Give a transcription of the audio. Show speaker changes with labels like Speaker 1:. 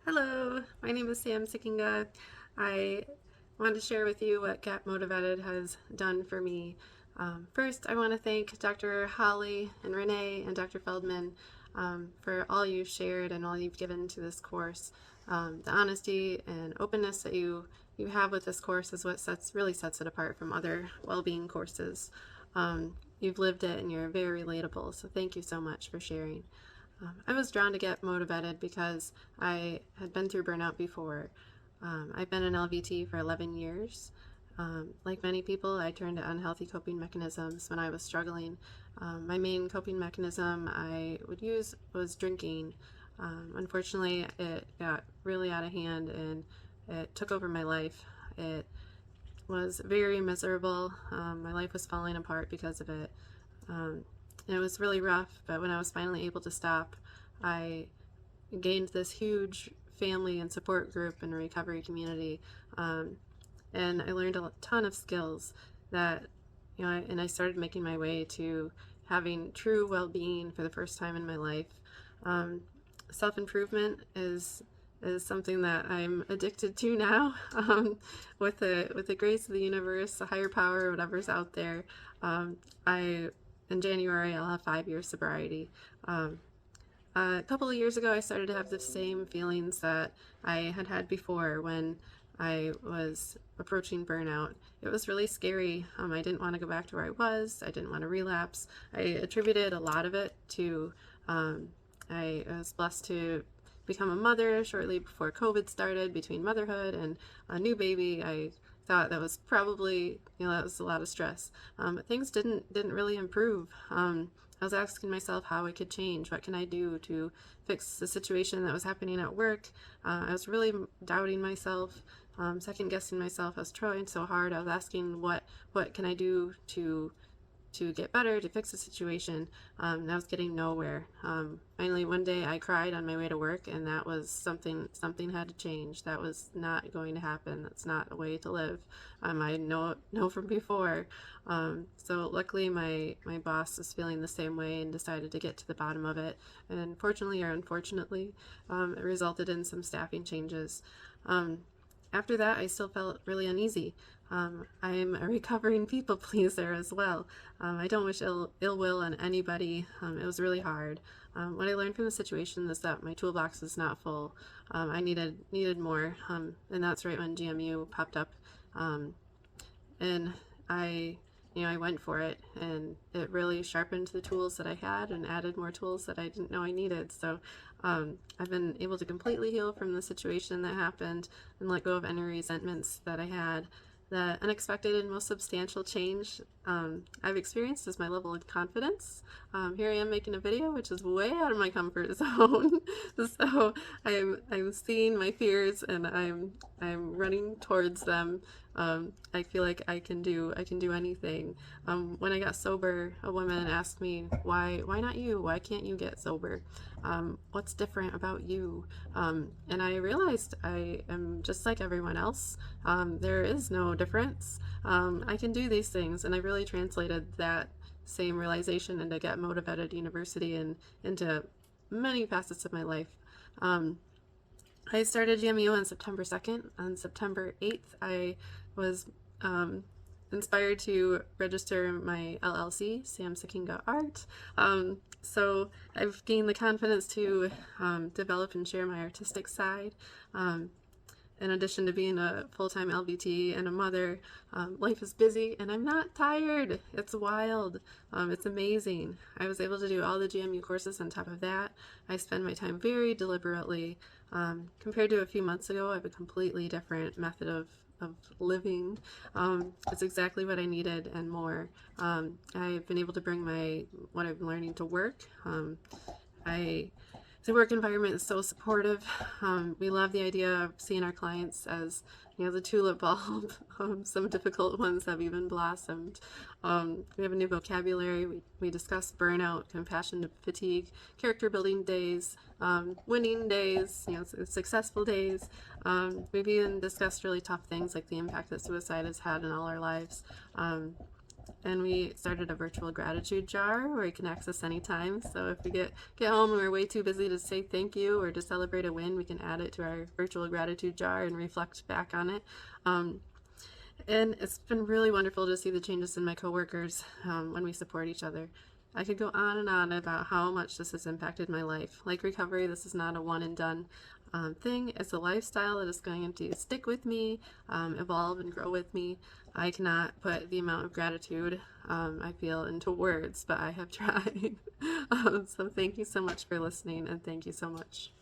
Speaker 1: Hello, my name is Sam Sikinga. I want to share with you what Get Motivated has done for me. First, I want to thank Dr. Holly and Renee and Dr. Feldman for all you've shared and all you've given to this course. The honesty and openness that you have with this course is what really sets it apart from other well-being courses. You've lived it and you're very relatable, so thank you so much for sharing. I was drawn to Get Motivated because I had been through burnout before. I've been an LVT for 11 years. Like many people, I turned to unhealthy coping mechanisms when I was struggling. My main coping mechanism I would use was drinking. Unfortunately, it got really out of hand and it took over my life. It was very miserable. My life was falling apart because of it. And it was really rough, but when I was finally able to stop, I gained this huge family and support group and recovery community. And I learned a ton of skills that, and I started making my way to having true well-being for the first time in my life. Self-improvement is something that I'm addicted to now. With the grace of the universe, a higher power, whatever's out there. In January, I'll have 5 years sobriety. A couple of years ago, I started to have the same feelings that I had had before when I was approaching burnout. It was really scary. I didn't want to go back to where I was. I didn't want to relapse. I attributed a lot of it to I was blessed to become a mother shortly before COVID started. Between motherhood and a new baby, I thought that was probably, that was a lot of stress. But things didn't really improve. I was asking myself how I could change. What can I do to fix the situation that was happening at work? I was really doubting myself, second guessing myself. I was trying so hard. I was asking what can I do to get better, to fix the situation, and I was getting nowhere. Finally, one day I cried on my way to work, and that was something had to change. That was not going to happen. That's not a way to live. I know from before. So luckily my boss was feeling the same way and decided to get to the bottom of it. And fortunately or unfortunately, it resulted in some staffing changes. After that, I still felt really uneasy. I'm a recovering people pleaser as well. I don't wish ill will on anybody. It was really hard. What I learned from the situation is that my toolbox is not full. I needed more, and that's right when GMU popped up, and I went for it, and it really sharpened the tools that I had and added more tools that I didn't know I needed. So I've been able to completely heal from the situation that happened and let go of any resentments that I had. The unexpected and most substantial change I've experienced is my level of confidence. Here I am making a video, which is way out of my comfort zone. So I'm seeing my fears and I'm running towards them. I feel like I can do anything. When I got sober, a woman asked me, why not you? Why can't you get sober? What's different about you? And I realized I am just like everyone else. There is no difference. I can do these things, and I really translated that same realization into Get Motivated University and into many facets of my life. I started GMU on September 2nd. On September 8th, I was inspired to register my LLC, Sam Sikinga Art. So I've gained the confidence to develop and share my artistic side. In addition to being a full-time LVT and a mother, life is busy and I'm not tired. It's wild. It's amazing. I was able to do all the GMU courses on top of that. I spend my time very deliberately. Compared to a few months ago, I have a completely different method of living. It's exactly what I needed and more. I've been able to bring what I'm learning to work. The work environment is so supportive. We love the idea of seeing our clients as, the tulip bulb. Some difficult ones have even blossomed. We have a new vocabulary. We discuss burnout, compassion to fatigue, character building days, winning days, successful days. We've even discussed really tough things like the impact that suicide has had in all our lives. And we started a virtual gratitude jar where you can access anytime. So if we get home and we're way too busy to say thank you or to celebrate a win, we can add it to our virtual gratitude jar and reflect back on it. And it's been really wonderful to see the changes in my coworkers when we support each other. I could go on and on about how much this has impacted my life. Like recovery, this is not a one and done thing. It's a lifestyle that is going to stick with me, evolve and grow with me. I cannot put the amount of gratitude I feel into words, but I have tried. So thank you so much for listening, and thank you so much.